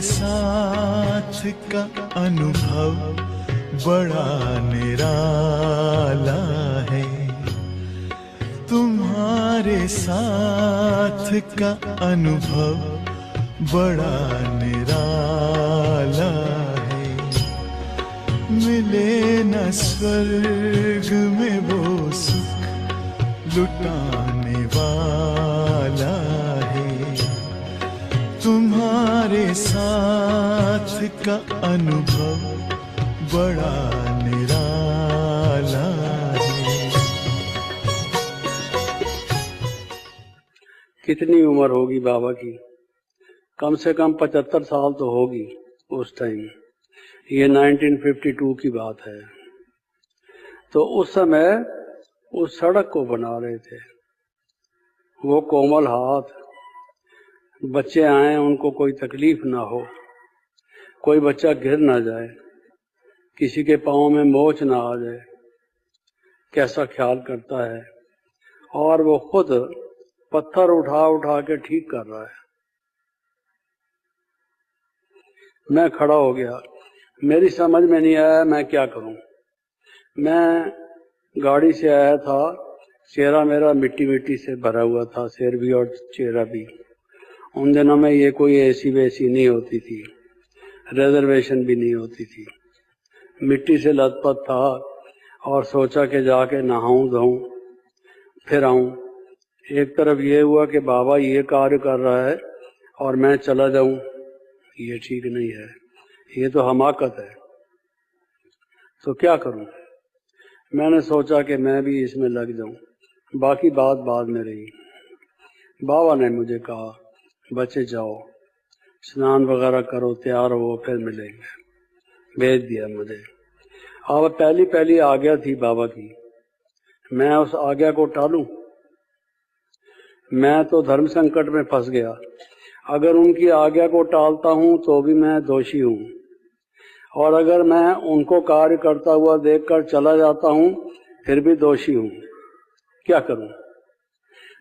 साथ का अनुभव बड़ा निराला है। तुम्हारे साथ का अनुभव बड़ा निराला है। मिले न स्वर्ग में वो सुख लुटाने वाला है। तुम्हारे साथ का अनुभव बड़ा निराला है। कितनी उम्र होगी बाबा की? कम से कम 75 साल तो होगी उस टाइम। ये 1952 की बात है। तो उस समय उस सड़क को बना रहे थे। वो कोमल हाथ, बच्चे आए उनको कोई तकलीफ ना हो, कोई बच्चा गिर ना जाए, किसी के पाँव में मोच ना आ जाए, कैसा ख्याल करता है। और वो खुद पत्थर उठा उठा के ठीक कर रहा है। मैं खड़ा हो गया, मेरी समझ में नहीं आया मैं क्या करूं। मैं गाड़ी से आया था, चेहरा मेरा मिट्टी मिट्टी से भरा हुआ था, सिर भी और चेहरा भी। उन दिनों में ये कोई एसी वैसी नहीं होती थी, रिजर्वेशन भी नहीं होती थी। मिट्टी से लथपथ था और सोचा कि जाके नहाऊं धोऊं फिर आऊं। एक तरफ ये हुआ कि बाबा ये कार्य कर रहा है और मैं चला जाऊं, ये ठीक नहीं है, ये तो हमाकत है। तो क्या करूं? मैंने सोचा कि मैं भी इसमें लग जाऊं। बाकी बात बाद में रही। बाबा ने मुझे कहा, बच्चे जाओ स्नान वगैरह करो, तैयार हो, फिर मिलेंगे। भेज दिया मुझे। अब पहली पहली आज्ञा थी बाबा की, मैं उस आज्ञा को टालूं? मैं तो धर्म संकट में फंस गया। अगर उनकी आज्ञा को टालता हूं तो भी मैं दोषी हूं, और अगर मैं उनको कार्य करता हुआ देखकर चला जाता हूं फिर भी दोषी हूं। क्या करूं?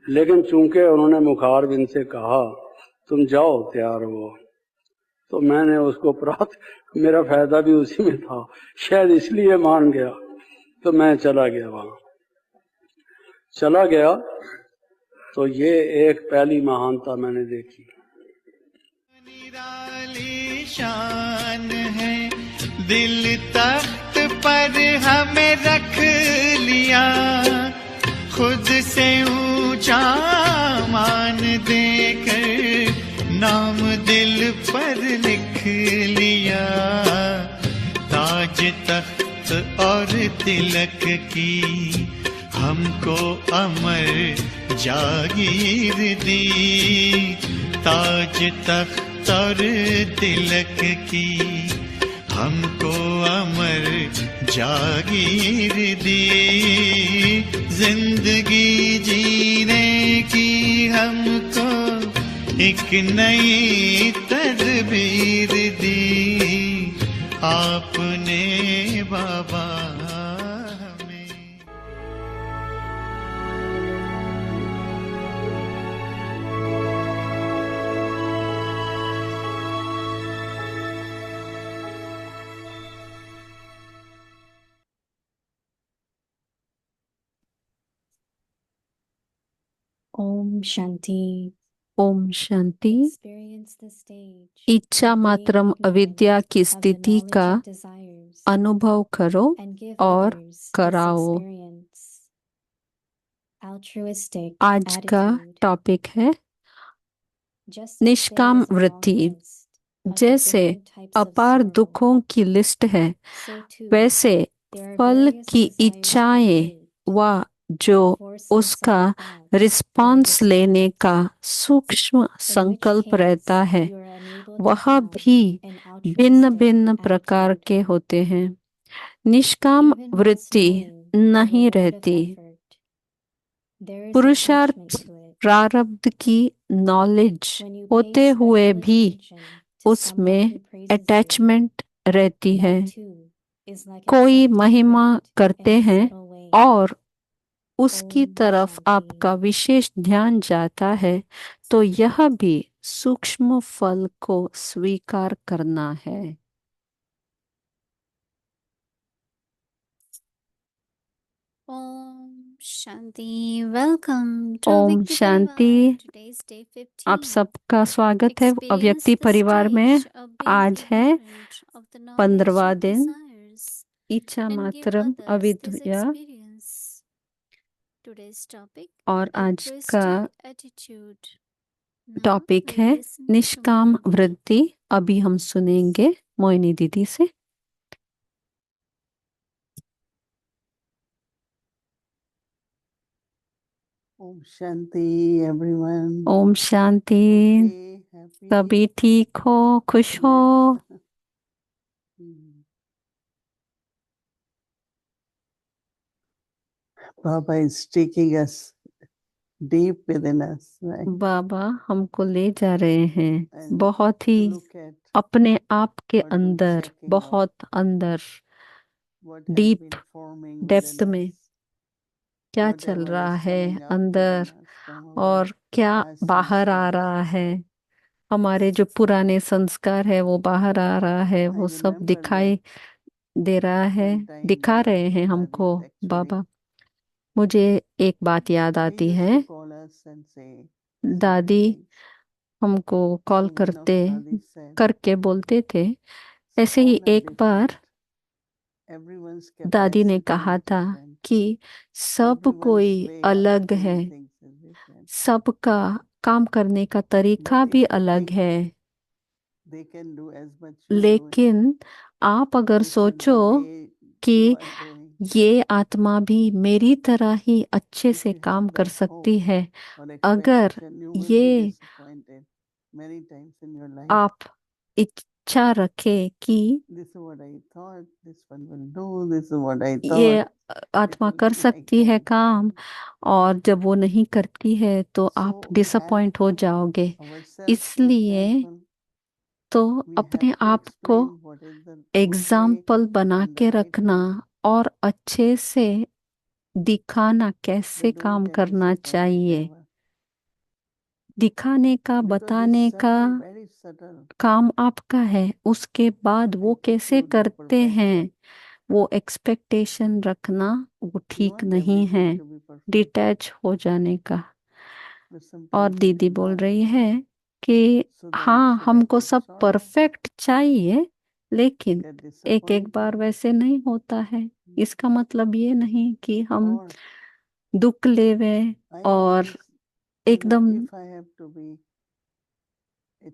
लेकिन चूंकि उन्होंने मुखारबिंद से कहा तुम जाओ तैयार हो, तो मैंने उसको मेरा फायदा भी उसी में था, शायद इसलिए मान गया। तो मैं चला गया। वहां चला गया तो ये एक पहली महानता मैंने देखी। निराली शान है, दिल तख्त पर हमें रख लिया, खुद से ऊंचा मान देकर नाम दिल पर लिख लिया। ताज तख्त और तिलक की हमको अमर जागीर दी। ताज तख्त और तिलक की हमको अमर जागीर दी। जिंदगी जीने की हमको एक नई तदबीर दी आपने बाबा हमें। ओम शांति। ओम शांति। इच्छा मात्रम अविद्या की स्थिति का अनुभव करो और कराओ। आज का टॉपिक है निष्काम वृत्ति। जैसे अपार दुखों की लिस्ट है, वैसे फल की इच्छाएं व जो उसका रिस्पांस लेने का सूक्ष्म संकल्प रहता है, वह भी भिन्न भिन्न प्रकार के होते हैं। निष्काम वृत्ति नहीं रहती। पुरुषार्थ प्रारब्ध की नॉलेज होते हुए भी उसमें अटैचमेंट रहती है। कोई महिमा करते हैं और उसकी तरफ आपका विशेष ध्यान जाता है, तो यह भी सूक्ष्म फल को स्वीकार करना है। Om Shanti. Welcome to Om Avyakti Shanti. Parivar. Today's day आप 15. सबका स्वागत है Experience अव्यक्ति the परिवार में। stage of being आज है ignorant of the knowledge 15वां of दिन, desires इच्छा and give Mataram others this अविद्या। experience. Today's topic, और आज का altruistic attitude. Now topic we'll है listen to निष्काम Moini. वृत्ति। अभी हम सुनेंगे मोहिनी दीदी से। ओम शांति एवरीवन। ओम शांति। हैप्पी सभी ठीक हो, खुश हो। बाबा is taking us deep within us. बाबा हमको ले जा रहे हैं बहुत ही अपने आप के अंदर, बहुत अंदर, डीप डेप्थ में क्या चल रहा है अंदर और क्या बाहर आ रहा है। हमारे जो पुराने संस्कार है वो बाहर आ रहा है, वो सब दिखाई दे रहा है, दिखा रहे हैं हमको बाबा। मुझे एक बात याद आती है, दादी हमको कॉल करके बोलते थे। ऐसे ही एक बार दादी ने कहा था कि सब कोई अलग है, सबका काम करने का तरीका भी अलग है, लेकिन आप अगर सोचो कि ये आत्मा भी मेरी तरह ही अच्छे से काम कर सकती है, अगर ये आप इच्छा रखे कि ये आत्मा कर सकती है काम, और जब वो नहीं करती है तो आप डिसअपॉइंट हो जाओगे। इसलिए तो अपने आप को एग्जाम्पल बना के रखना और अच्छे से दिखाना कैसे काम करना चाहिए, दिखाने का, बताने का काम आपका है। उसके बाद वो कैसे करते हैं, वो एक्सपेक्टेशन रखना वो ठीक नहीं है, डिटैच हो जाने का। और दीदी बोल रही है कि हाँ हमको सब परफेक्ट चाहिए, लेकिन एक एक बार वैसे नहीं होता है। इसका मतलब ये नहीं कि हम दुख लेवे और एकदम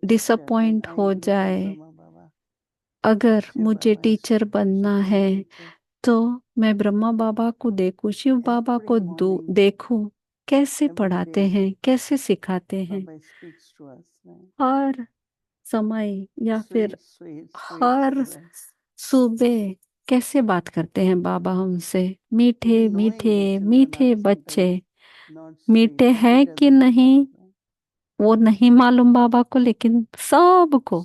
डिसअपॉइंट हो जाए। अगर मुझे टीचर बनना है तो मैं ब्रह्मा बाबा को देखूं, शिव बाबा को देखूं, कैसे पढ़ाते हैं, कैसे सिखाते हैं। हर समय या फिर हर सुबह कैसे बात करते हैं बाबा हमसे, मीठे मीठे मीठे बच्चे। मीठे हैं कि नहीं वो नहीं मालूम बाबा को, लेकिन सबको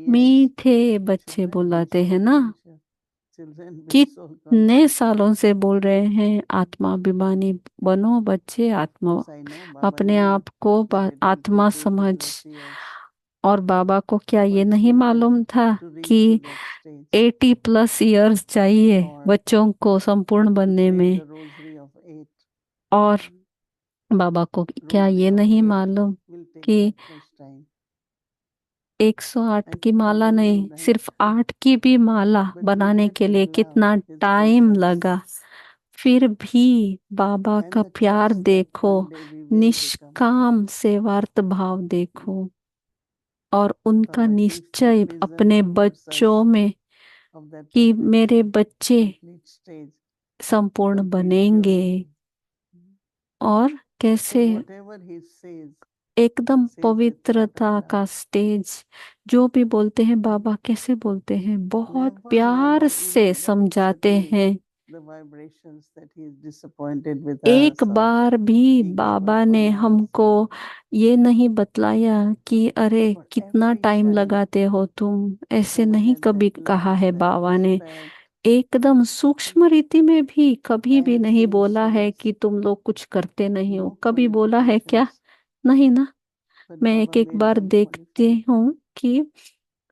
मीठे बच्चे बुलाते हैं ना। कितने सालों से बोल रहे हैं आत्मा अभिमानी बनो बच्चे, आत्मा अपने आप को आत्मा समझ। और बाबा को क्या ये नहीं मालूम था कि 80+ इयर्स चाहिए बच्चों को संपूर्ण बनने में? और बाबा को क्या ये नहीं मालूम कि 108 की माला नहीं, सिर्फ 8 की भी माला बनाने के लिए कितना टाइम लगा? फिर भी बाबा का प्यार देखो, निष्काम सेवार्थ भाव देखो, और उनका निश्चय अपने बच्चों में कि मेरे बच्चे संपूर्ण बनेंगे। और कैसे एकदम पवित्रता का स्टेज, जो भी बोलते हैं बाबा कैसे बोलते हैं, बहुत प्यार से समझाते हैं। एक बार भी बाबा ने हमको ये नहीं बतलाया कि अरे कितना टाइम लगाते हो तुम, ऐसे नहीं कभी कहा है बाबा ने। एकदम सूक्ष्म रीति में भी कभी भी नहीं बोला है कि तुम लोग कुछ करते नहीं हो। कभी बोला है क्या? नहीं ना। मैं एक एक बार देखती हूँ कि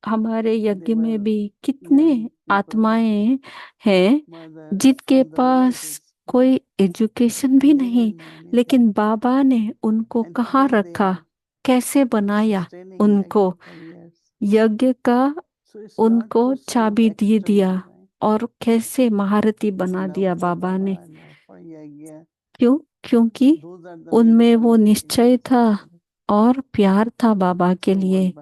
हमारे यज्ञ में भी कितने आत्माएं हैं जिनके पास कोई एजुकेशन भी नहीं, लेकिन बाबा ने उनको कहाँ रखा, कैसे बनाया उनको, यज्ञ का उनको चाबी दे दिया और कैसे महारथी बना दिया बाबा ने। क्यों? क्योंकि उनमें वो निश्चय था और प्यार था बाबा के लिए।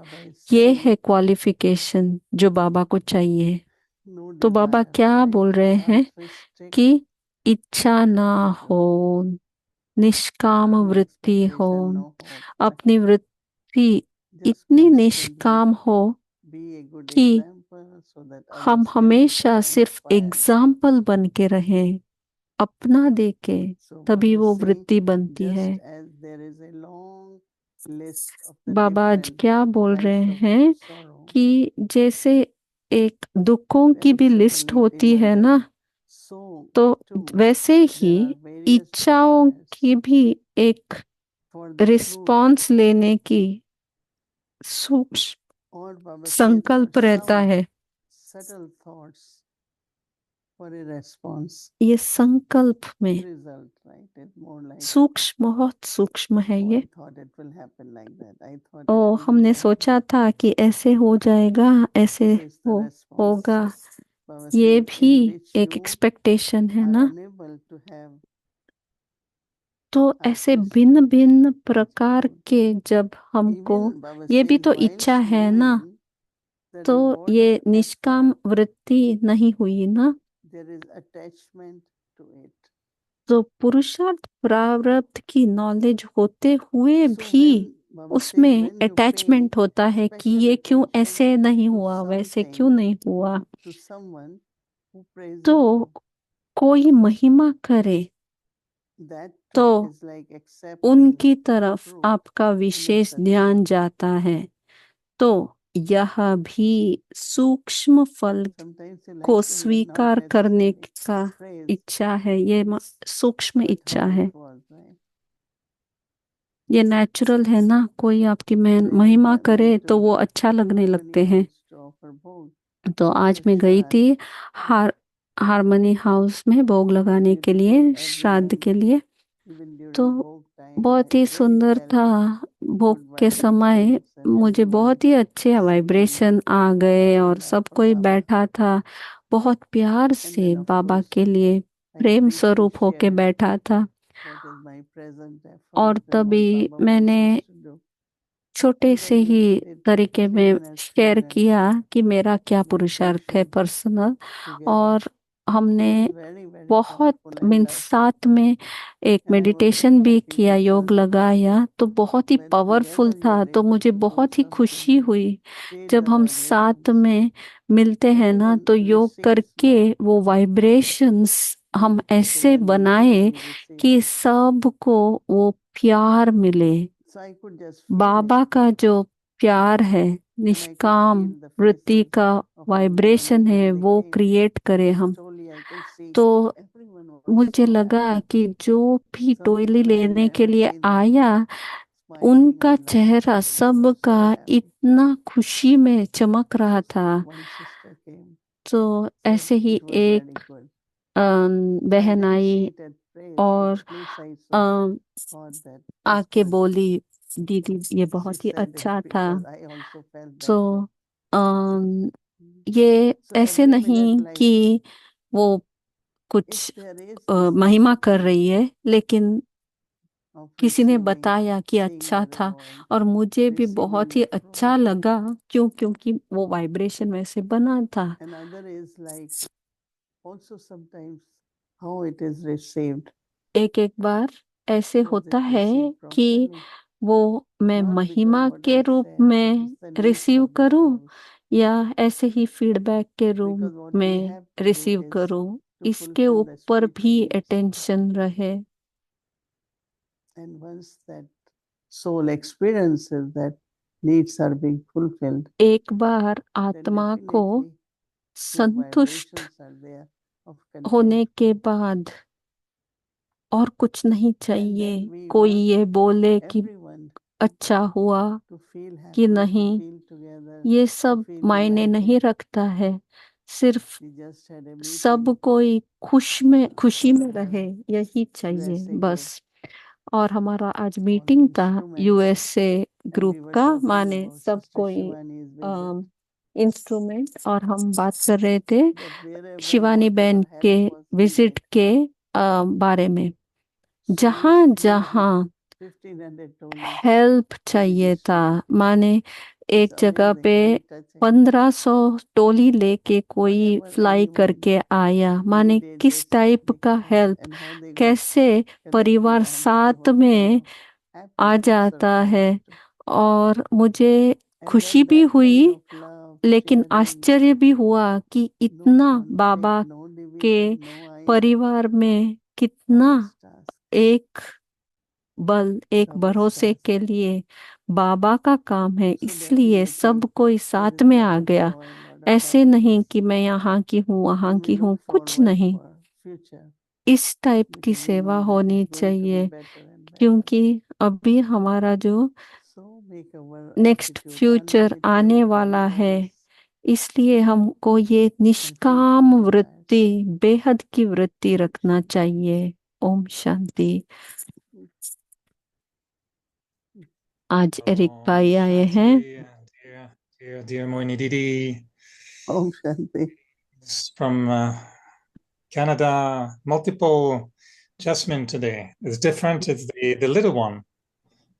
ये है क्वालिफिकेशन जो बाबा को चाहिए। तो बाबा क्या बोल रहे हैं कि इच्छा ना हो, निष्काम वृत्ति हो, अपनी वृत्ति इतनी निष्काम हो कि हम हमेशा सिर्फ एग्जाम्पल बन के रहें, अपना देके, तभी वो वृत्ति बनती है। बाबा आज क्या बोल रहे हैं कि जैसे एक दुखों की भी लिस्ट होती है ना, तो वैसे ही इच्छाओं की भी एक रिस्पॉन्स लेने की सूक्ष्म संकल्प रहता है। ये संकल्प में सूक्ष्म, बहुत सूक्ष्म है ये। ओ, हमने सोचा था कि ऐसे हो जाएगा, ऐसे होगा। ये भी एक एक्सपेक्टेशन है ना। तो ऐसे भिन्न भिन्न प्रकार के जब हमको, ये भी तो इच्छा है ना, तो ये निष्काम वृत्ति नहीं हुई ना। तो पुरुषार्थ प्रारब्ध की नॉलेज होते हुए भी उसमें अटैचमेंट होता है कि ये क्यों ऐसे नहीं हुआ, वैसे क्यों नहीं हुआ। तो कोई महिमा करे तो उनकी तरफ आपका विशेष ध्यान जाता है। तो यह भी सूक्ष्म फल को स्वीकार करने का इच्छा है। ये सूक्ष्म इच्छा है, ये नेचुरल है ना। कोई आपकी महिमा करे तो वो अच्छा लगने लगते हैं। तो आज मैं गई थी हारमोनी हाउस में भोग लगाने के लिए, श्राद्ध के लिए। तो बहुत ही सुंदर था। भोग के समय मुझे बहुत ही अच्छे वाइब्रेशन आ गए और सब कोई बैठा था, बहुत प्यार से बाबा के लिए प्रेम स्वरूप होके बैठा था। और तभी मैंने छोटे से ही तरीके में शेयर किया कि मेरा क्या पुरुषार्थ है पर्सनल। और हमने बहुत साथ में एक मेडिटेशन भी किया, योग लगाया, तो बहुत ही पावरफुल था। तो मुझे बहुत ही खुशी हुई जब हम साथ में मिलते हैं ना, तो योग करके वो वाइब्रेशंस हम ऐसे बनाए कि सबको वो प्यार मिले। बाबा का जो प्यार है, निष्काम वृत्ति का वाइब्रेशन है, वो क्रिएट करें हम। तो मुझे लगा कि जो भी टोली लेने के लिए आया, उनका चेहरा सबका इतना खुशी में चमक रहा था। तो ऐसे ही एक बहन आई और आके बोली, दीदी ये बहुत ही अच्छा था। तो ये ऐसे नहीं कि वो कुछ महिमा कर रही है, लेकिन किसी ने बताया कि अच्छा था और मुझे भी बहुत ही अच्छा लगा। क्यों? क्योंकि वो वाइब्रेशन वैसे बना था। एक एक बार ऐसे होता है कि वो मैं महिमा के रूप में रिसीव करूं या ऐसे ही फीडबैक के रूप में रिसीव करूं, इसके ऊपर भी अटेंशन रहे। एक बार आत्मा को संतुष्ट होने के बाद और कुछ नहीं चाहिए। कोई ये बोले कि अच्छा हुआ to feel कि happy, to नहीं, feel together, ये to सब feel मायने नहीं united. रखता है। सिर्फ We just had a सब meeting. कोई खुशी में रहे, यही चाहिए USA बस। और हमारा आज all मीटिंग था instruments, USA and group we were का, talking माने about सब Sister कोई Shivani's visit. इंस्ट्रूमेंट, और हम बात कर रहे थे That wherever, शिवानी बहन whatever के help was विजिट needed, के बारे में। so जहाँ much needed. जहाँ 1500 told हेल्प चाहिए था, माने एक जगह पे 1500 टोली लेके कोई फ्लाई करके आया, माने किस टाइप का हेल्प, कैसे परिवार साथ में आ जाता है। और मुझे खुशी भी हुई, लेकिन आश्चर्य भी हुआ कि इतना बाबा के परिवार में कितना एक बल, एक भरोसे के लिए बाबा का काम है, इसलिए सब कोई साथ में आ गया। ऐसे नहीं कि मैं यहाँ की हूँ, वहाँ की हूँ, कुछ नहीं। इस टाइप की सेवा होनी चाहिए, क्योंकि अभी हमारा जो नेक्स्ट फ्यूचर आने वाला है, इसलिए हमको ये निष्काम वृत्ति, बेहद की वृत्ति रखना चाहिए। ओम शांति। आज एरिक भाई आए हैं। Dear Moini Didi, Om Shanti. it's from Canada, multiple jasmine today. It's different. It's the little one,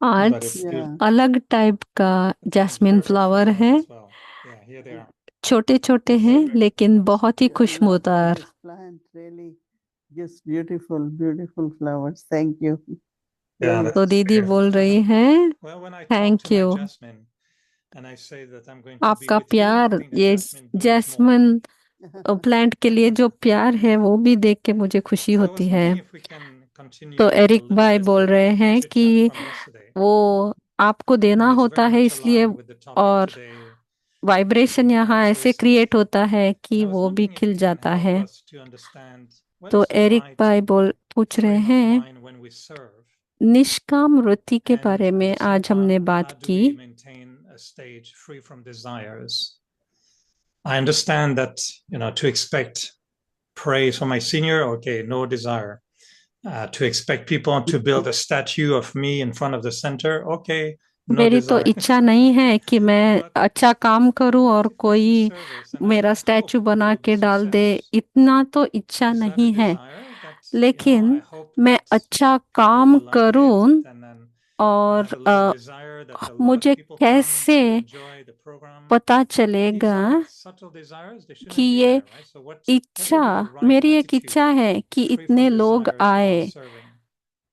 but आज it's अलग टाइप का जैस्मिन फ्लावर है, as well. Yeah, here they are. छोटे छोटे हैं लेकिन बहुत ही खुशबूदार। This plant really gives beautiful flowers. Thank you. Yeah, तो that's दीदी clear. बोल रही हैं, Well, when I talk thank to my you. jasmine and I say that I'm going to be आपका with you, प्यार, I think the ये jasmine blooms more. Jasmine plant के लिए जो प्यार है, वो भी देख के मुझे खुशी So I होती was है। wondering if we can continue तो a एरिक little भाई bit बोल the रहे हैं chit कि chat from yesterday. वो आपको देना And it's होता very है, much इसलिए, aligned with the topic और today. वाइब्रेशन यहाँ ऐसे क्रिएट होता है कि And I was वो भी wondering if खिल you can जाता help है। us to understand what तो is the एरिक right भाई पूछ रहे frame of हैं mind when we serve, निष्काम वृत्ति के and बारे at में the same आज हमने time, बात how do की। we maintain a stage free from desires? I understand that, to expect praise from my senior, okay, no desire. To expect people to build a statue of me in front of the center, okay, no मेरी तो desire. इच्छा नहीं है कि मैं अच्छा काम करूं और But if I do कोई service and I मेरा don't स्टैचू hope बना for के the डाल दे, success, इतना तो इच्छा is that a नहीं है। desire that, I लेकिन hope मैं that अच्छा people काम will like it, करूं, and then I और have a little desire that a lot मुझे of people come कैसे to enjoy the program. पता These चलेगा are subtle desires, they कि shouldn't be ये there, right? So what would इच्छा, be the right मेरी एक attitude, इच्छा है कि free इतने from लोग desires while आए, serving?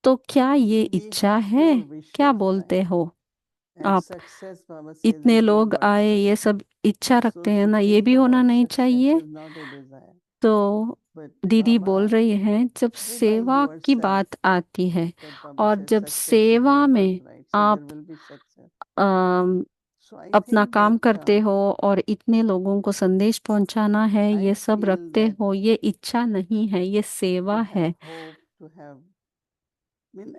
तो क्या ये We इच्छा have है? 4 wishes, क्या बोलते right? हो And आप? success, Baba says, इतने is no लोग आए, desire. ये सब इच्छा So रखते हैं to ना, ये think भी होना about नहीं success चाहिए। is not a desire. तो But दीदी बोल Baba, रही हैं, जब go by सेवा की yourself. बात आती है, That Baba और says जब success is सेवा your में birthright, so there आप will be success. Um, So I अपना think काम that करते हो और इतने लोगों को संदेश पहुंचाना है, I ये सब feel रखते that हो, ये इच्छा नहीं है, ये सेवा to है। have hope, to have, I mean,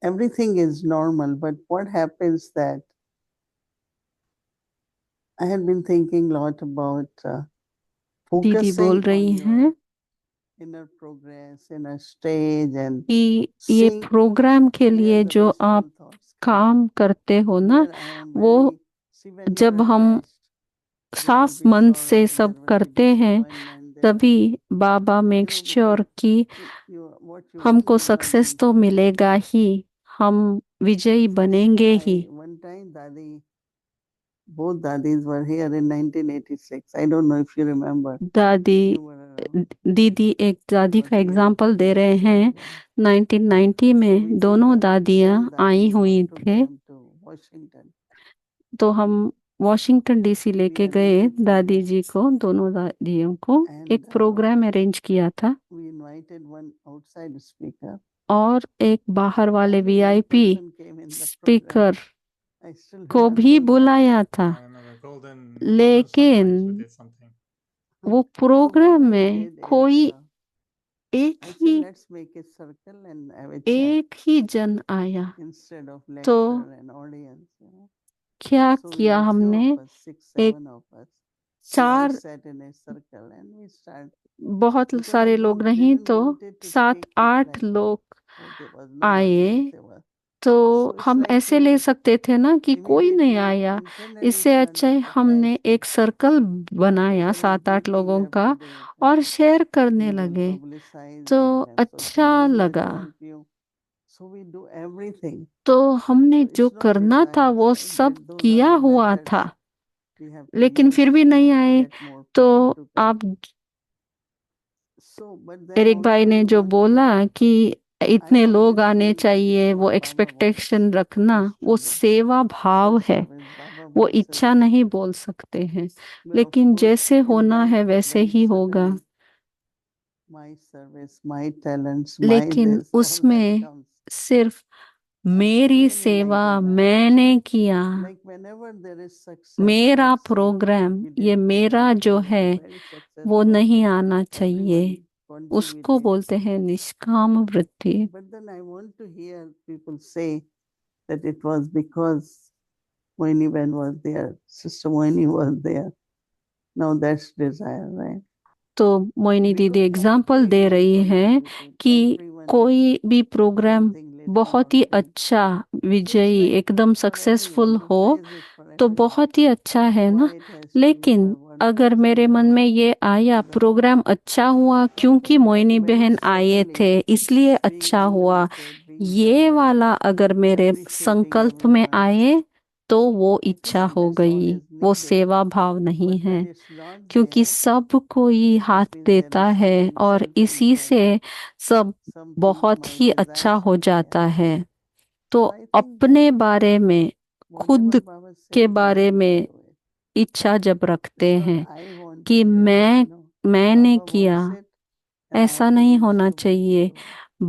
everything is normal, but what happens that I had been thinking a lot about दीदी बोल focusing रही on हैं your inner progress, inner stage, and कि ये seeing प्रोग्राम के where लिए the जो wistful आप thoughts come. काम करते हो ना, There I am वो very, see when you जब are हम attached, there will साफ be मन sorrow, से there सब will be करते हैं, disappointment, there will तभी be, Baba make sure because कि what you हमको want will not success be तो there. मिलेगा ही, हम विजयी बनेंगे ही। One time both dadis were here in 1986. I don't know if you remember. दादी, You were around. दीदी एक दादी But का here एग्जाम्पल दे in रहे हैं। Australia. 1990 So में we दोनों forgot to दादियां send I dadis हुई and took थे, them to Washington. तो हम वॉशिंगटन डीसी We लेके गए arranged for दादी them. जी को, दोनों दादियों को एक And प्रोग्राम अरेंज किया था, we invited one outside speaker. और एक बाहर वाले Only that VIP person came in the program. Speaker I still को remember भी that. बुलाया था, I remember golden लेकिन sunrise, we did something. वो So what प्रोग्राम I में did is, कोई एक I said, he let's make a circle and have a chat एक ही जन आया instead of तो lecture and audience. क्या So we किया were few हमने, of us, 6, एक 7 of us. We all चार sat in a circle and we started. बहुत Because सारे I लोग नहीं didn't तो wanted to 7 take it 8 like, लोग oh, there was no आए audience, there was. तो So it's हम like ऐसे ले सकते थे ना कि कोई नहीं immediately आया। internally इससे अच्छा है started हमने attachment. एक सर्कल बनाया Whatever 7 8 good we लोगों have का to do it. और शेयर करने We will लगे publicize, तो we will have social अच्छा media लगा। to help you. So we do everything. तो हमने So जो it's not करना था desires, वो right? सब That those are किया the हुआ methods था, we have to लेकिन use फिर भी नहीं to आए। get more तो people to come. आप So, but then एरिक भाई also ने we जो want बोला to, कि I इतने लोग always आने believe that चाहिए, it's वो what Baba एक्सपेक्टेशन wants रखना us to वो do. सेवा भाव Such है, service Baba वो wants us इच्छा to नहीं do. बोल सकते हैं। But of लेकिन course, जैसे in होना है life, वैसे very ही होगा। suddenly, my service, my talents, my लेकिन this, all that उसमें comes. सिर्फ I मेरी really सेवा like that. मैंने किया, Like whenever there is success, मेरा let's say प्रोग्राम, we ये did मेरा program जो and है we were very वो successful, नहीं आना चाहिए। everyone उसको contributed. बोलते हैं निष्काम वृत्ति। But then I want to hear people say that it was because Moini Ben was there, Sister Moini was there. Now that's desire, right? तो मोइनी दीदी Because एग्जाम्पल दे everyone रही है contributed, कि everyone कोई भी प्रोग्राम something little बहुत or he big. अच्छा, So it's विजयी, like एकदम for सक्सेसफुल everyone to हो praise it for तो everyone. बहुत ही अच्छा है ना। Why it has to be लेकिन for one अगर person, मेरे मन में ये आया other. प्रोग्राम अच्छा हुआ क्योंकि मोइनी Very बहन आए suddenly, थे इसलिए being अच्छा हुआ, unlimited, being ये generous, वाला अगर मेरे appreciating संकल्प में everyone. आए तो वो इच्छा हो That's all गई, is वो needed. सेवा भाव नहीं But है। when it's not क्योंकि there, सब कोई हाथ that means there देता is है something और इसी से self-interest, सब something बहुत my ही अच्छा desires हो are there. जाता है। तो So I think अपने that बारे में, whatever खुद Baba says, के we बारे should में do it. इच्छा जब रखते It's not हैं I want कि to do it. No, मैंने Baba किया, wants it, and I ऐसा have to नहीं be होना instrument to चाहिए। do it.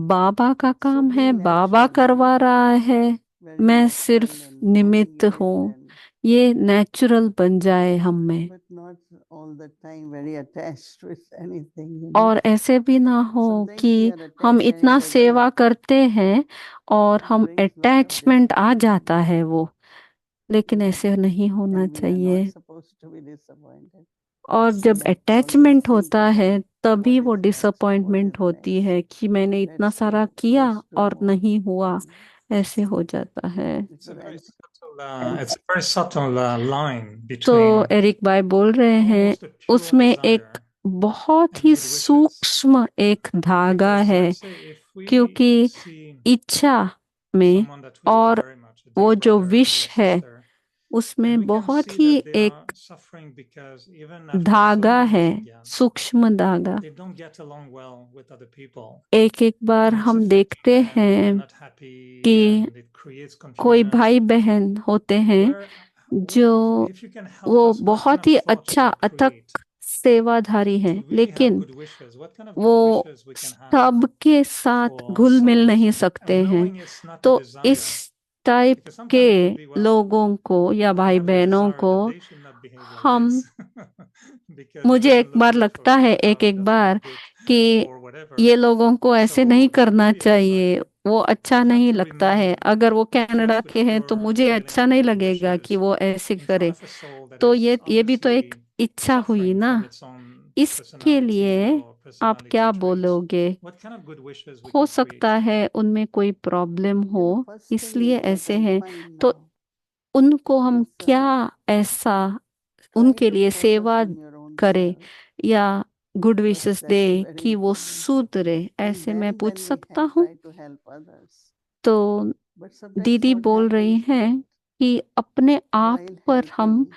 बाबा का So काम be है, बाबा natural, करवा रहा है, very मैं natural सिर्फ and flowing निमित्त in it, हूँ। and ये नेचुरल बन जाए हम में, but not all the time very attached with anything, you know. और ऐसे भी ना हो Sometimes we कि are हम attached and इतना it doesn't सेवा करते हैं और it हम brings lot of अटैचमेंट आ जाता disappointment. है वो, लेकिन Yeah. ऐसे नहीं होना And we are चाहिए। not supposed to be disappointed. और We जब have to always attachment see होता that है तभी what वो is best, what disappointment is होती next. है कि मैंने इतना Let's सारा do, किया let's do और more. नहीं हुआ, ऐसे हो जाता है। It's a Because very I, subtle, it's a very subtle line तो between एरिक भाई बोल रहे हैं almost a pure उसमें एक desire बहुत and ही good wishes. सूक्ष्म एक धागा Because है, let's say if we क्योंकि see इच्छा में someone that we love और very much, a वो dear जो brother, a विश dear है sister, and उसमें we can बहुत see he that they are एक suffering because even after so धागा many है, yajnas, सूक्ष्म धागा। they don't get along well with other people. एक एक बार And it's हम affecting देखते them, they're हैं not happy, कि and it creates कोई confusion. भाई बहन होते हैं Where, जो if you can help वो us, what kind बहुत of ही thoughts अच्छा that अथक create सेवाधारी to हैं, really have लेकिन good wishes? What kind of good वो wishes we can have सबके साथ for घुल मिल नहीं souls, सकते and हैं। knowing it's not a तो desire, इस टाइप because के sometimes it could be, well, लोगों को या I भाई have the बहनों desire को that they should not behave like हम, this because it मुझे एक doesn't look bar good for लगता me, है or एक it एक doesn't बार look good कि or whatever. ये लोगों को ऐसे नहीं So that करना could be a चाहिए, desire. वो अच्छा We have नहीं to लगता है। remember अगर वो that कनाडा the के हैं तो pure मुझे feeling अच्छा of नहीं good लगेगा कि wishes वो ऐसे in front करे। of a soul that तो is ये भी तो एक obviously इच्छा हुई suffering ना। from its own इसके लिए personality or आप personality क्या traits, बोलोगे? what kind of good wishes we हो can सकता create? है उनमें कोई प्रॉब्लम you हो, know, first thing इसलिए is that ऐसे I हैं। find तो now उनको हम is क्या ऐसा try उनके to लिए focus सेवा on your own करे self. या good First, wishes that they is very कि वो important. सुधरे, And ऐसे मैं then पूछ we सकता have हूँ? try to help others. तो But sometimes दीदी what बोल रही happens हैं that कि अपने आप while पर हम helping,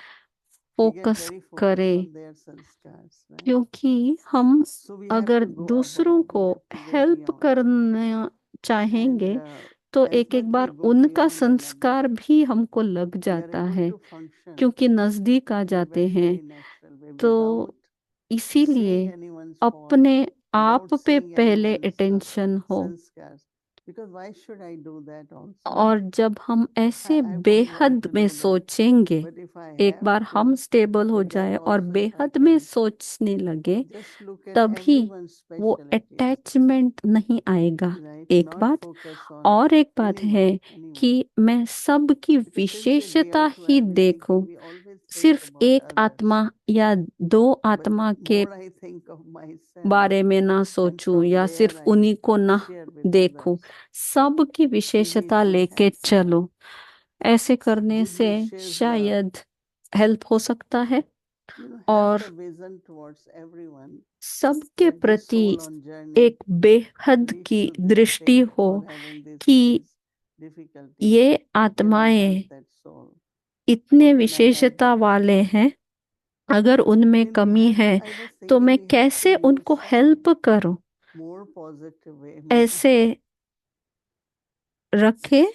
we get focus very focused करें, on their sanskars, right? क्योंकि हम So we have अगर to go दूसरों above, को we have to go help beyond. करना चाहेंगे And तो as एक एक much we बार go उनका beyond another, संस्कार भी हमको लग we are जाता able है, to function क्योंकि नजदीक आ in a जाते very, हैं। very natural way तो without इसीलिए seeing anyone's fault, अपने आप without पे seeing पहले anyone's अटेंशन हो, sanskars. Because why should I do that also? और जब हम ऐसे I won't want बेहद to में do that. सोचेंगे, But if I एक have बार हम to, स्टेबल हो so then जाए और also if I बेहद में can सोचने लगे, just look at तभी everyone's वो specialities, अटैचमेंट नहीं आएगा। right? एक Not बात focus on और एक बात है anyone. कि मैं सबकी Because since we विशेषता are ही duality देखूं, thinking, we always think सिर्फ about एक others. आत्मा या दो But आत्मा के more I think of myself, बारे में ना and सोचूं from या there सिर्फ I उन्हीं को ना share with देखूं, others. सबकी Maybe विशेषता it will लेके help someone. चलो। ऐसे करने Good से wishes, love, शायद हेल्प हो सकता है have और the vision towards everyone सबके that this प्रति soul on journey, एक बेहद we की should दृष्टि respect हो for having these कि difficulties. ये How can I आत्माएं help that soul? इतने How can I help विशेषता that वाले soul? हैं, अगर उनमें I mean, we कमी have to, है I was तो thinking मैं we have to कैसे use उनको हेल्प करूं, more positive way, maybe, ऐसे रखे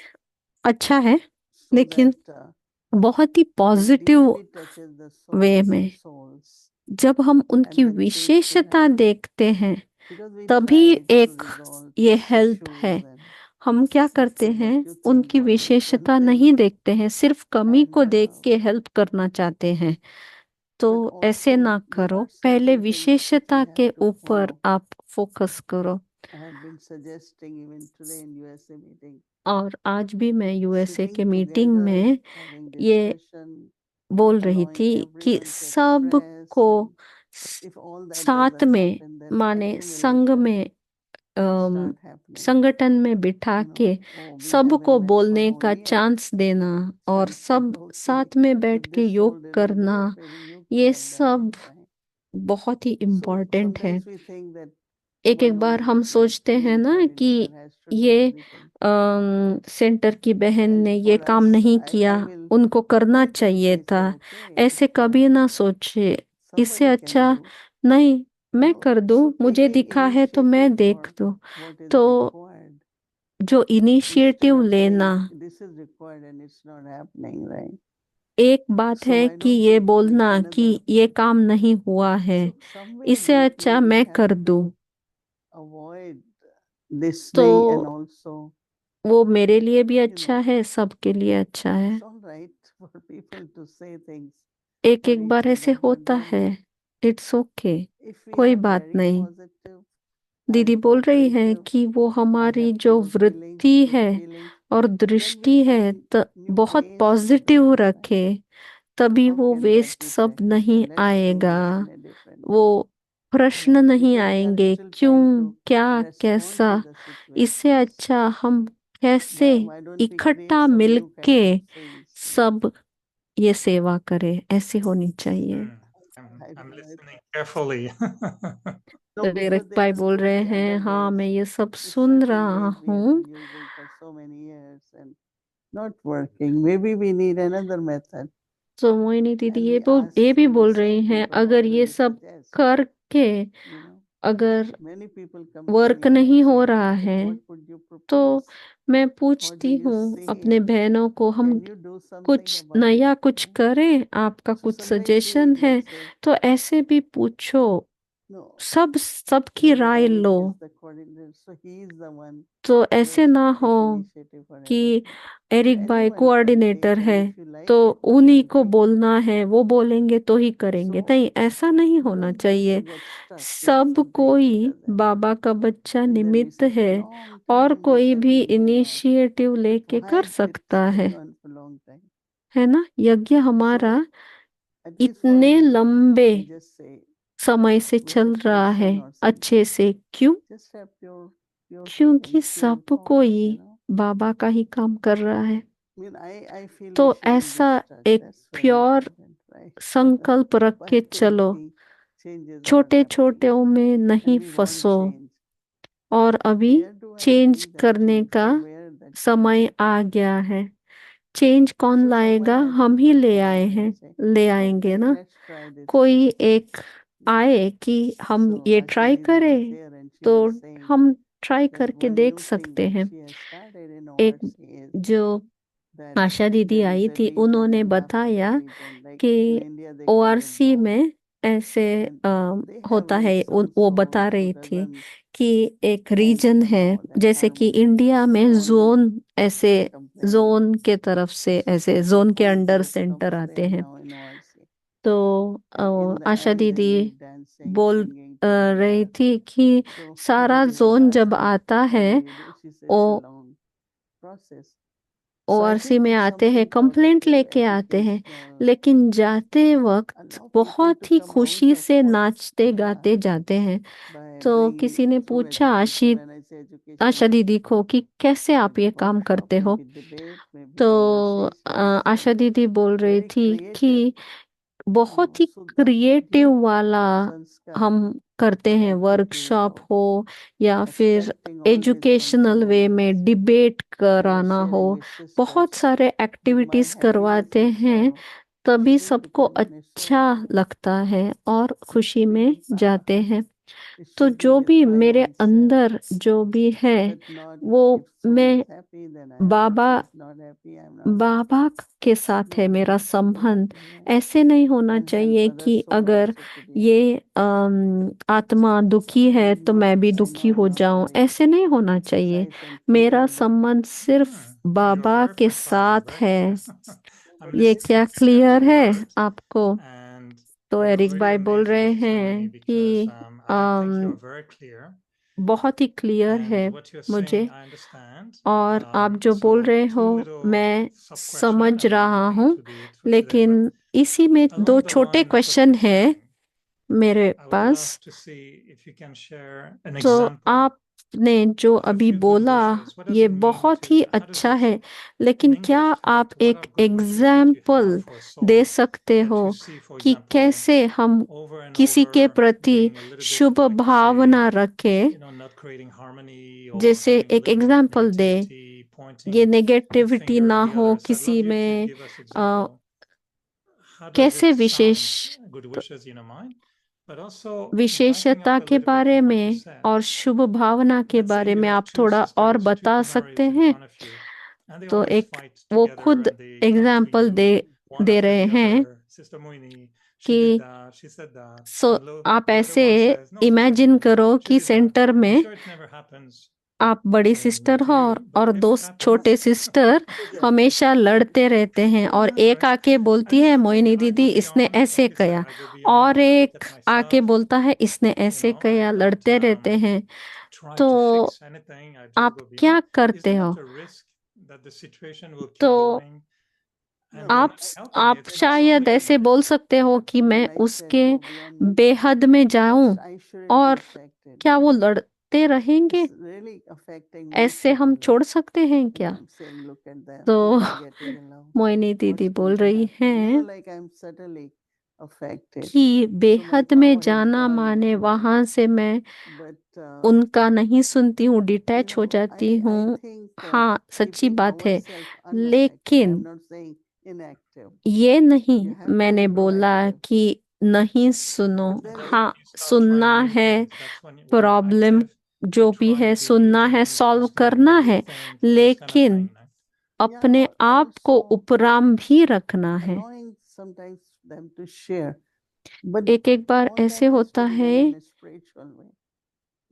अच्छा है, so लेकिन that बहुत ही that positive deeply touches the way souls में of souls, जब हम and उनकी then change to विशेषता happen. देखते हैं, Because we तभी try to एक resolve ये हेल्प issues है। and हम क्या करते so हैं, that you think उनकी one is one विशेषता thing, नहीं देखते हैं, सिर्फ कमी को and देख के हेल्प करना चाहते हैं। तो but ऐसे also ना there करो, are पहले certain things which विशेषता we have के to ऊपर follow. आप फोकस करो। I had been suggesting even today in USA meeting, और आज भी मैं यूएसए के sitting मीटिंग together, में having ये discussion, बोल रही allowing थी कि everyone to सबको express, and if all that साथ doesn't में happen, then माने संघ accumulation में start happening. संगठन में बिठा You के know, oh, we सबको haven't met for बोलने का 4 years. चांस देना और And सब then, okay, साथ में बैठ if के this soul योग didn't करना, do it, maybe you could ये have done सब it, right? बहुत ही So इम्पोर्टेंट है। sometimes we think that एक एक one बार only हम सोचते हैं main ना कि coordinator has to do ये everything. सेंटर की बहन And ने ये for काम us, नहीं I किया, will उनको करना try to चाहिए say, था, okay, ऐसे कभी ना सोचे। इससे somebody can अच्छा do. नहीं मैं No, कर दूं, so मुझे taking दिखा है तो मैं initiative देख for दूं। what is तो required जो instead इनिशिएटिव of लेना, saying this is required and it's not happening, right? एक बात So है why कि don't ये we बोलना make कि another ये approach? काम नहीं हुआ है, So somewhere इससे deeply अच्छा we मैं have कर दूं, to avoid listening and तो also, वो मेरे लिए भी you अच्छा know, है, सबके लिए अच्छा है। it's all right for people to say things एक for एक each बार ऐसे other, but होता then है, इट्स ओके, if we कोई are बात very नहीं। positive दीदी and बोल रही है cooperative कि वो or हमारी have जो good feelings, वृत्ति good है feelings, और then दृष्टि we'll है find तो new बहुत ways to do positive it, right? रखे, तभी How वो can that वेस्ट be सब practiced? नहीं And let's do आएगा, it in a different way, वो प्रश्न right? नहीं Because we are आएंगे still क्यों, trying to क्या, respond कैसा। to the इससे situations. अच्छा हम कैसे Why don't we create इकट्ठा some new मिलके kind of things, you know? सब ये सेवा करे, ऐसी होनी चाहिए। I'm, I I'm don't know. listening carefully. No, Hrithik because there भाई are बोल so रहे many हैं, other हाँ ways. मैं ये सब There's सुन certain रहा ways we have हूँ, been using for so many years and not working. Maybe we need another method. तो मोहिनी दीदी And ये we बोल ask ये भी the बोल same रही हैं, people अगर what ये will you सब suggest? करके You know, अगर many people come to work me and नहीं हो say, रहा that है, what would you तो propose? मैं What do पूछती you हूँ say? अपने बहनों को, हम Can you do something कुछ about नया it? कुछ Right? करें, आपका So कुछ sometimes सजेशन we है, let's say, तो ऐसे भी पूछो, no, सबकी maybe Rai Eric low. is the coordinator, so he is the one तो who ऐसे has to ना हो take initiative for कि everything. So एरिक भाई anyone can कोऑर्डिनेटर take, है and if you like तो it, then उन्हीं you को take it. बोलना है, वो बोलेंगे तो ही करेंगे, So नहीं ऐसा नहीं we होना don't want चाहिए। to get stuck if सब sometimes कोई it doesn't. बाबा का बच्चा And then we निमित्त say, for है long और time कोई this has भी been going on. इनिशिएटिव लेके Why कर it's सकता है going on for long time? है ना। यज्ञ हमारा So at least for इतने me, लंबे I just say समय से with चल this रहा है lesson or अच्छे something, से, क्यों? just have pure क्योंकि feelings, pure सब thoughts, कोई you know. बाबा का ही काम कर रहा है, I mean, I feel तो we shouldn't ऐसा get stuck. एक That's very pure important, right? संकल्प रख By के चलो, thinking changes are छोटे happening छोटे में नहीं and we want फंसो। change. और अभी Where do I change bring that करने change? का From where that समय change? आ गया है। चेंज कौन So someone लाएगा, has हम to ही come ले आए forward हैं, and say, ले आएंगे okay, ना। let's try this. कोई एक You know? आए कि हम So ये Asha ट्राई Didi was करें, here and she तो was saying हम ट्राई that करके one देख new thing सकते that हैं। she has started in एक ORC is जो that आशा दीदी there is आई a थी, region उन्होंने in Napa बताया region, like कि in India they call it ORC Gaon. में ऐसे They have होता है। like some वो sort बता of रही थी rhythms कि एक and रीजन है, somehow that जैसे कि harmony इंडिया में always जोन, ऐसे accompanies. जोन के तरफ से, ऐसे जोन के All under groups centre comes आते there हैं। now in ORC. तो And in the Asha end they दीदी need dancing, बोल singing रही together. थी कि So सारा that is जोन the जब thing. आता है, And you do, she says it's a oh long process. So I ओआरसी think में it's आते हैं, something कंप्लेंट positive, लेके आते हैं, educational. लेकिन जाते वक्त Allow people बहुत to ही come out खुशी of से what नाचते they गाते are जाते हैं। by तो bringing किसी ने through पूछा education. When I say education, आशा दीदी को कि कैसे आप ये काम workshop, करते हो। maybe debate, maybe तो conversations, आशा and दीदी बोल रही very थी creative. कि बहुत ही So that क्रिएटिव deep वाला sanskar हम करते हैं, attitude वर्कशॉप of हो या फिर expecting always from educational way someone में else डिबेट and कराना sharing हो, with sisters. बहुत सारे But my एक्टिविटीज happiness करवाते is हैं, तभी feeling सबको dependent is so अच्छा high. लगता है और खुशी में Feelings जाते are, हैं। it तो should be जो with भी my मेरे own self. अंदर जो भी है, But not वो if soul मैं is happy, then I am happy. Baba If soul is not happy, I am not happy. बाबा के साथ है Yeah, मेरा that should be संबंध। happy, yeah. ऐसे नहीं होना And help चाहिए other कि soul अगर also to be ये happy. आत्मा दुखी है Sometimes तो मैं भी I दुखी know I'm हो not जाऊं, very ऐसे नहीं होना चाहिए। precise and मेरा clear, but संबंध सिर्फ You're बाबा very के precise, साथ Beck. है। I'm ये listening क्या to क्लियर every है word, आपको? and तो you're एरिक really भाई बोल amazing, रहे Sister Moini, हैं because कि I think you're very clear, बहुत ही क्लियर है and what you're मुझे, saying, I understand. और आप जो बोल So रहे हो two little मैं sub-question, समझ and we're रहा looking हूँ, into the truth today, but लेकिन इसी में दो along the छोटे line of what question you're है sharing, मेरे I would pass. love to see if you can share an तो example आपने जो of a अभी few good बोला wishes. What does ये it mean बहुत ही how does अच्छा it है, in लेकिन क्या English? आप What एक are good wishes that you example have for a they soul सकते that हो you see, for कि example, कैसे हम over and किसी के over प्रति being a little bit, Shubh like you say, भावना रखें? not creating harmony or जैसे having a एक little bit of example they, negativity, ये pointing the नेगेटिविटी finger ना at the हो others. I'd किसी love you to में, give us a, example. How does कैसे it wishes sound, good wishes in your mind? But also backing विशेषता up a के little bit बारे on what you में said. और शुभ भावना के Let's say बारे you में have आप two थोड़ा और sisters, two बता सकते Kumaris in हैं? front of you, and they तो always एक fight वो together, खुद and they come to example you, one they after रहे the हैं other. Sister Moini, she कि did that, she said that, and आप the other ऐसे one says, no, Sister imagine Moini, करो she कि did that. Centre I'm में sure it never happens आप बड़ी सिस्टर to हो you, but और if दो it छोटे happens, सिस्टर हमेशा लड़ते रहते हैं, और एक right? आके बोलती And है it's okay. मोइनी I दीदी go इसने beyond, ऐसे like you said, किया, I go और beyond. I look एक at आके myself. बोलता है इसने ऐसे I किया, don't लड़ते रहते हैं। try तो to fix anything. I just आप go क्या beyond. Is करते there हो? not a risk that the situation will keep तो going? And No, you're आप not helping आप it, it's शायद only ऐसे बोल सकते हो कि मैं when I said उसके go beyond means बेहद में जाऊं, first I shouldn't be और affected. क्या वो लड़ते रहेंगे? It's really affecting me ऐसे हम certainly. छोड़ सकते हैं And क्या? I'm saying, look at them, तो forgetting aloud. मोइनी What's दीदी going बोल to रही happen? हैं Like I'm certainly affected. कि So my बेहद power में has जाना gone माने there. वहां से मैं But उनका नहीं सुनती हूँ, डिटैच हो जाती I हूँ। think हाँ, सच्ची keeping बात है, ourselves unaffected. लेकिन I'm not saying inactive. ये नहीं You have to मैंने be बोला proactive. कि नहीं सुनो। But then हाँ, you start सुनना trying new है, things. That's when you're problem active. जो You भी try है to do new सुनना है, things, सॉल्व masturbating करना a है, good thing, this kind of लेकिन thing. अपने or आप को also उपराम भी रखना है। allowing sometimes them to share. But एक एक बार all ऐसे that has होता to be है done in a spiritual way.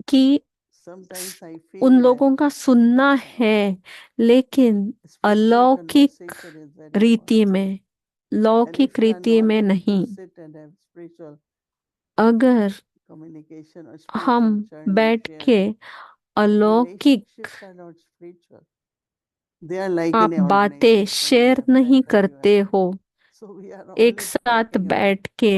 कि Sometimes I उन feel that लोगों का सुनना है, लेकिन spiritual अलौकिक conversation is very रीति important. में, And लौकिक if you are रीति not में able to नहीं। sit and have spiritual अगर communication or हम spiritual journey बैठ shared, के then अलौकिक relationships are not spiritual. They are like आप in a बातें organization. You शेयर have नहीं 10 करते everywhere. हो So we are एक only साथ talking about बैठ के,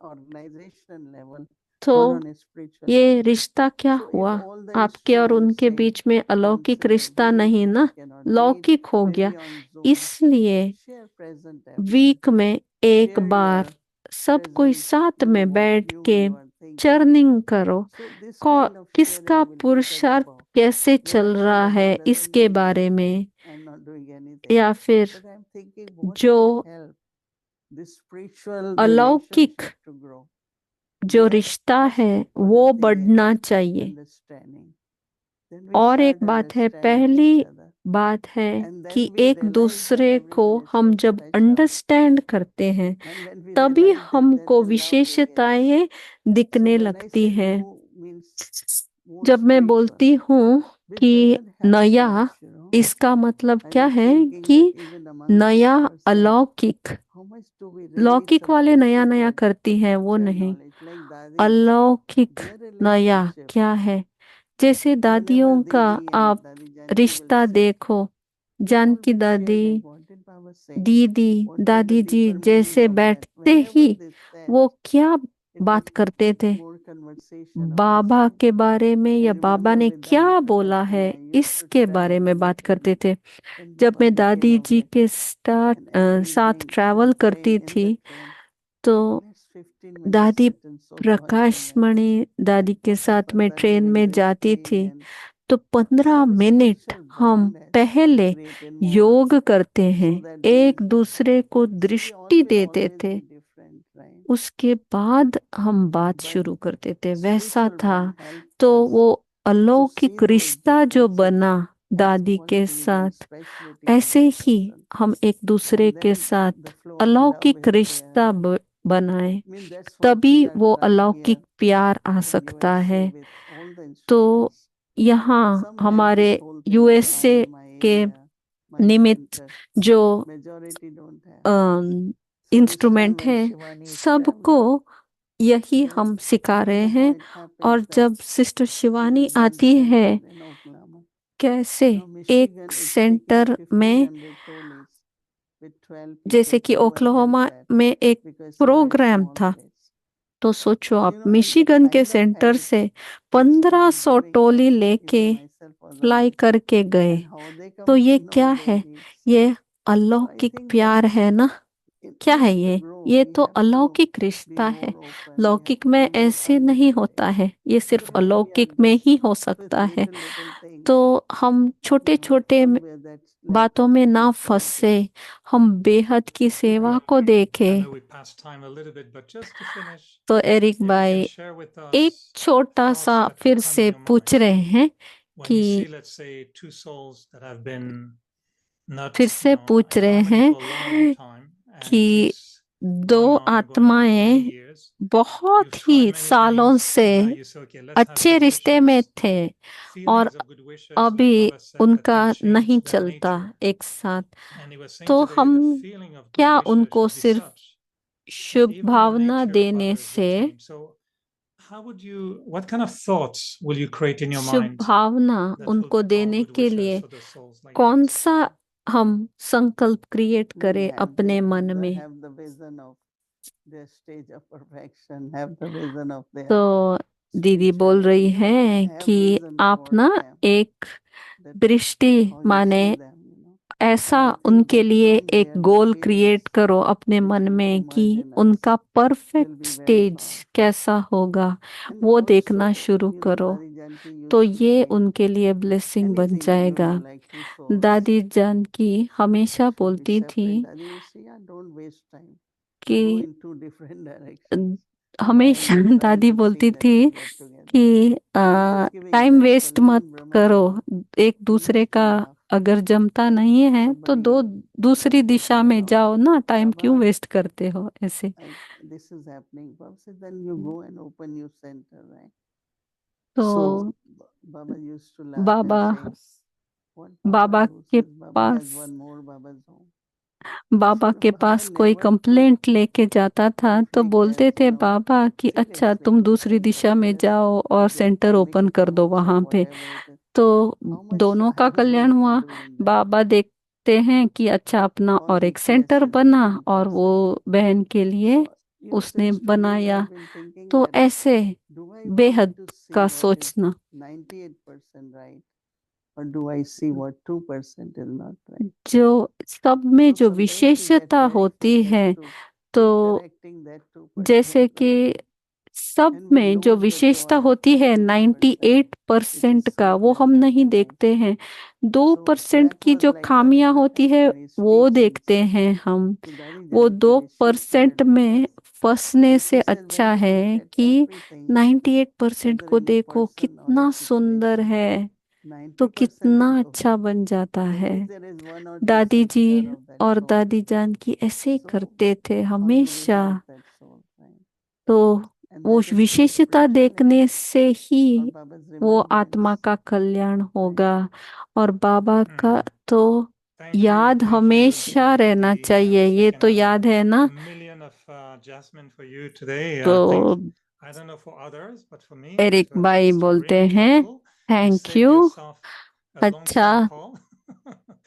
organization level, तो not on a spiritual ये level. रिश्ता क्या So if हुआ? all the आपके और students उनके say बीच में once अलौकिक in a रिश्ता week नहीं they ना, cannot meet, लौकिक हो गया। maybe on Zoom, इसलिए share present effort, वीक में एक share बार your सब कोई present, साथ में what बैठ you के are thinking. चर्निंग करो, So this kind of किसका sharing will take us पुरुषार्थ above. कैसे The चल rest of रहा the है world doesn't इसके need बारे me. में, I'm not doing anything. या फिर But I'm thinking what जो will help this spiritual अलौकिक relationship to grow. जो There, रिश्ता first है वो important thing is बढ़ना चाहिए। understanding. Then we और एक start बात है, understanding पहली each other. बात है And then कि we एक realize that दूसरे को everyone is हम so जब special. अंडरस्टैंड करते हैं And when we तभी realize that, then हमको the love begins. विशेषताएं So दिखने when I लगती say हैं। new means more जब मैं spiritual, बोलती हूँ which कि doesn't have नया, much, you know. इसका मतलब I क्या was है thinking कि that even amongst नया ourselves, अलौकिक, how much do we really लौकिक वाले suppress नया it नया and करती है वो share नहीं, knowledge? Like Dadi's, अलौकिक their नया relationship, क्या है। जैसे whenever दादियों का Didi and आप Dadi Janki will रिश्ता sit, देखो, they जानकी always share दादी, like what did Baba say, दीदी, what was the दादी जी deeper meaning जैसे of that. बैठते Whenever ही they said, वो क्या it बात was करते थे, more conversation of this Baba kind. के बारे में I या बाबा remember ने with क्या Dadi बोला Pratap है Ji, I used to इसके बारे travel में with बात him करते थे। when जब Baba मैं became दादी जी aware. के And साथ every night ट्रैवल on करती train, in थी the train, तो let's 15 minutes दादी sit and so Prakash watching them. मणि दादी के What साथ was में done ट्रेन during में their जाती stay थी and तो 15 some मिनट special हम bond has पहले created more योग करते हैं, so that एक these दूसरे को see दृष्टि all will देते always थे, be different, right? उसके बाद हम बात But शुरू करते थे। वैसा spiritual था। bond helps तो us वो to see अलौकिक those रिश्ता जो differences बना as दादी के qualities and साथ, speciality of ऐसे that ही person. हम एक दूसरे And के then साथ the flow of love अलौकिक is रिश्ता there. बनाए, I mean, that's what तभी we are वो trying अलौकिक here प्यार आ in सकता USA है। with all the तो instruments. यहाँ Some have हमारे this whole thing, USA I, my के area, my निमित्त center. जो Majority don't have. So this time instrument when है, Shivani is सबको traveling, यही then हम सिखा I don't रहे know how हैं। it और happens that जब sister she Shivani has one आती है, center in Oklahoma. कैसे Now एक Michigan is taking सेंटर में, 1500 trolleys with 12 जैसे people कि to go and help Oklahoma that में एक because it's a very program small था, place. तो सोचो आप You know, and the Michigan के kind of सेंटर help से they start 1500 giving Toli us, लेके even myself was fly amazed. करके गए। And how they तो come to ये know क्या their है? needs. ये So I अलौकिक think प्यार that's है ना? in क्या है order to ये? grow, ये we तो have to अलौकिक be रिश्ता है। more open. We have लौकिक to में be more ऐसे नहीं होता understanding. है, ये सिर्फ Because we are अलौकिक में just ही हो with सकता है। little things, तो हम छोटे you know, छोटे somewhere that's lack बातों of में ना spirituality. फंसे, हम बेहद की सेवा को I देखें। know we passed time a little bit, but just to finish, तो एरिक if you can भाई share with एक us छोटा thoughts सा that could फिर come से in your पूछ mind रहे हैं when you see, कि let's say, two souls that have been not, फिर से पूछ in रहे harmony हैं for a long, long time, and कि it's दो going on for many आत्माएं years. बहुत You've ही tried many सालों things, से and now you say, okay, let's have अच्छे good रिश्ते में wishes, थे और feelings of good wishes, like अभी Baba said, that उनका can change नहीं their चलता nature. एक साथ। And he was saying तो today, हम the feeling of good क्या wishes उनको should be सिर्फ such that Shubh even the Bhavna nature of देने others will से, change. So how would you, what kind of thoughts will you create in your Shubh mind Bhavna that will उनको call देने good के wishes लिए for the souls like कौन that? सा हम संकल्प क्रिएट We करें have अपने मन में? have the vision of their stage of perfection, have the vision of their तो दीदी बोल spirituality. रही You know, हैं have कि vision आप towards ना them, एक that दृष्टि how you माने see them, you know. ऐसा And I think उनके that लिए from एक there the goal feelings create करो अपने मन begin to में merge कि in us, उनका will perfect be very stage powerful. कैसा होगा, And वो देखना also, शुरू you know, करो, Dadi Janki तो used to ये say उनके लिए ब्लेसिंग बन anything, you जाएगा। know, like two souls दादी जानकी हमेशा should be बोलती थी separate. Dadi used to say, yeah, don't waste time. कि Go in two different directions. Now I हमेशा am trying दादी to see बोलती that थी we get together. कि I'm just giving time waste example. मत Even Brahma करो, Baba, एक he दूसरे used to का laugh अगर जमता that नहीं है तो somebody दूसरी said दिशा to में Baba, जाओ ना, टाइम क्यों Baba, वेस्ट करते हो ऐसे। this is happening. Baba said, then you go and open your center, right? तो So Baba used to laugh Baba and say, what Baba Baba do? के Says Baba has pass one more Baba's home. Baba So के Baba पास कोई never took complaint लेके जाता था तो conflict बोलते that, थे you know, बाबा कि अच्छा seriously, तुम but दूसरी then दिशा में nevertheless, जाओ if और they सेंटर call ओपन कर दो accounts or वहां पे। whatever it is, तो how much दोनों का I am Kalyan going to हुआ। do in that? बाबा देखते हैं कि अच्छा अपना और एक सेंटर Consecration of बना one और वो person. बहन के लिए So, you know, उसने since 2 days बनाया। I've been thinking तो that ऐसे do I बेहद want to see का what is सोचना, 98% right, or do I see what 2% is not right? जो सब में So जो sometimes we get विशेषता very होती focused है, to keep तो correcting that जैसे 2%, कि right? सब And we में जो lose the विशेषता joy of होती है that 2%. 98% We का, just वो sit हम and have नहीं the night. देखते हैं। 2% that की was जो like Dadi खामियां होती Pratap है Mani's वो teachings देखते हैं हम। to Dadi वो Janki, which she 2% shared with में us. फंसने And से she said, अच्छा when you है look at कि everything, 98% whether को in a देखो person or a कितना सुंदर situation, है, तो 90% कितना is अच्छा okay. बन जाता At है। least there is 1 or 2 दादी जी samskar of that और soul. दादी जान की ऐसे ही So करते थे how do we हमेशा। help that soul, right? तो And वो that is विशेषता spiritual देखने excellence. से ही और Baba's वो आत्मा remembrance, का कल्याण right? होगा। और बाबा का Hmm. तो Thank you, याद thank you. हमेशा रहना The चाहिए, ये second तो याद है ना। million of Jasmine for you today. तो I don't know for others, but for me, Eric it was भाई just बोलते really हैं helpful. You thank saved you. yourself a long अच्छा phone call.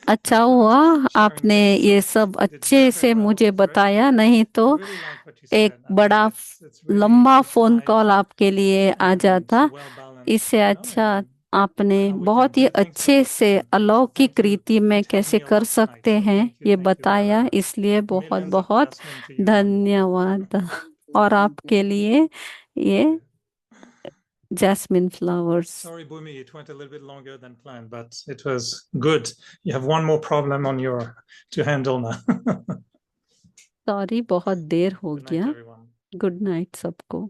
अच्छा हुआ Sharing आपने this. ये So सब you did अच्छे very, से very well. मुझे It's very बताया, clear. नहीं I तो really like what you एक said. I बड़ा think it's really लंबा फोन precise कॉल आपके लिए आ and जाता। well balanced, इससे you know, अच्छा and आपने how we बहुत can ही do things अच्छे better. से So अलौकिक thank you. रीति में It helped कैसे me a कर lot tonight. सकते So हैं thank you. ये Thank you. बताया, इसलिए बहुत Millions of बहुत Jasmine to you, man. धन्यवाद। और Thank आपके you. लिए ये jasmine flowers. Sorry, Bhumi, it went a little bit longer than planned, but it was good. You have one more problem on your to handle now. Sorry बहुत देर हो Good night, गया। everyone. Good night सबको।